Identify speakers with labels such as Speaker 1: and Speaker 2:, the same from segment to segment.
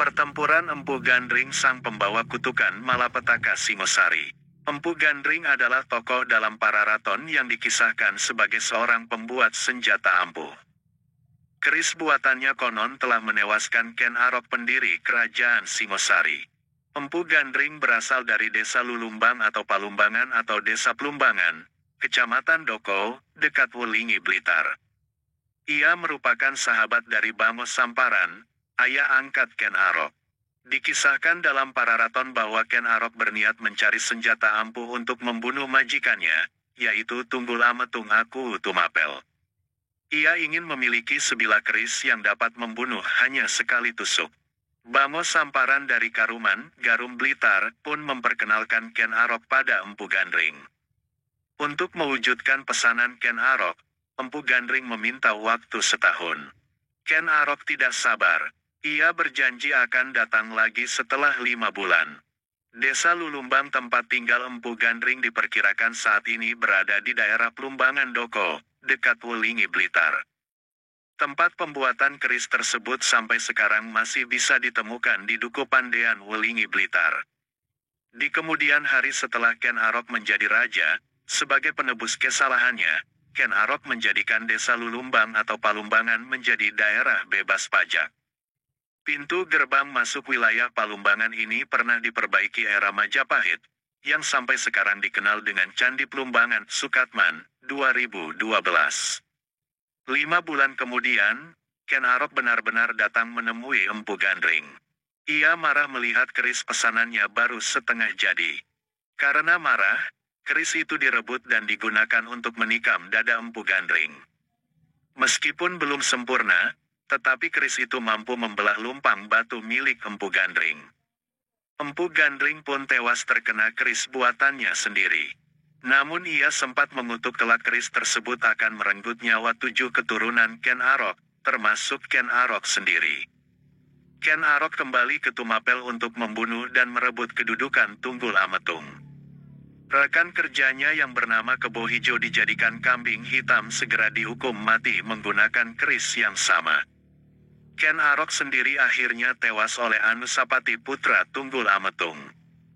Speaker 1: Pertempuran Empu Gandring sang pembawa kutukan malapetaka Singosari. Empu Gandring adalah tokoh dalam Pararaton yang dikisahkan sebagai seorang pembuat senjata ampuh. Keris buatannya konon telah menewaskan Ken Arok pendiri kerajaan Singosari. Empu Gandring berasal dari desa Lulumbang atau Palumbangan atau desa Plumbangan, kecamatan Doko, dekat Wulingi Blitar. Ia merupakan sahabat dari Bamos Samparan, ayah angkat Ken Arok. Dikisahkan dalam Pararaton bahwa Ken Arok berniat mencari senjata ampuh untuk membunuh majikannya, yaitu Tunggul Ametung Aku Tumapel. Ia ingin memiliki sebilah keris yang dapat membunuh hanya sekali tusuk. Bamos Samparan dari Karuman, Garum Blitar, pun memperkenalkan Ken Arok pada Empu Gandring. Untuk mewujudkan pesanan Ken Arok, Empu Gandring meminta waktu setahun. Ken Arok tidak sabar. Ia berjanji akan datang lagi setelah 5 bulan. Desa Lulumbang tempat tinggal Empu Gandring diperkirakan saat ini berada di daerah Plumbangan Doko, dekat Wulingi Blitar. Tempat pembuatan keris tersebut sampai sekarang masih bisa ditemukan di Duku Pandean Wulingi Blitar. Di kemudian hari setelah Ken Arok menjadi raja, sebagai penebus kesalahannya, Ken Arok menjadikan desa Lulumbang atau Palumbangan menjadi daerah bebas pajak. Pintu gerbang masuk wilayah Palumbangan ini pernah diperbaiki era Majapahit, yang sampai sekarang dikenal dengan Candi Plumbangan Sukatman, 2012. 5 bulan kemudian, Ken Arok benar-benar datang menemui Empu Gandring. Ia marah melihat keris pesanannya baru setengah jadi. Karena marah, keris itu direbut dan digunakan untuk menikam dada Empu Gandring. Meskipun belum sempurna, tetapi keris itu mampu membelah lumpang batu milik Empu Gandring. Empu Gandring pun tewas terkena keris buatannya sendiri. Namun ia sempat mengutuk kelak keris tersebut akan merenggut nyawa 7 keturunan Ken Arok, termasuk Ken Arok sendiri. Ken Arok kembali ke Tumapel untuk membunuh dan merebut kedudukan Tunggul Ametung. Rekan kerjanya yang bernama Kebo Hijau dijadikan kambing hitam segera dihukum mati menggunakan keris yang sama. Ken Arok sendiri akhirnya tewas oleh Anusapati putra Tunggul Ametung.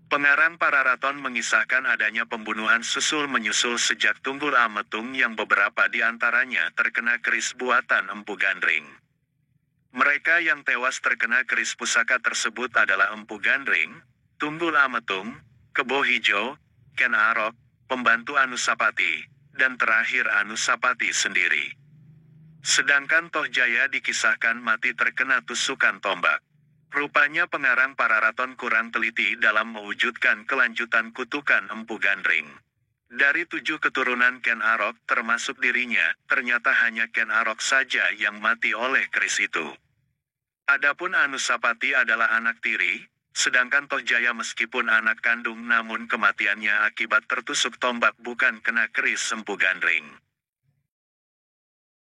Speaker 1: Pengarang Pararaton mengisahkan adanya pembunuhan susul-menyusul sejak Tunggul Ametung yang beberapa di antaranya terkena keris buatan Empu Gandring. Mereka yang tewas terkena keris pusaka tersebut adalah Empu Gandring, Tunggul Ametung, Kebo Hijau, Ken Arok, pembantu Anusapati, dan terakhir Anusapati sendiri. Sedangkan Toh Jaya dikisahkan mati terkena tusukan tombak. Rupanya pengarang Pararaton kurang teliti dalam mewujudkan kelanjutan kutukan Empu Gandring. Dari 7 keturunan Ken Arok termasuk dirinya, ternyata hanya Ken Arok saja yang mati oleh keris itu. Adapun Anusapati adalah anak tiri, sedangkan Toh Jaya meskipun anak kandung namun kematiannya akibat tertusuk tombak bukan kena keris Empu Gandring.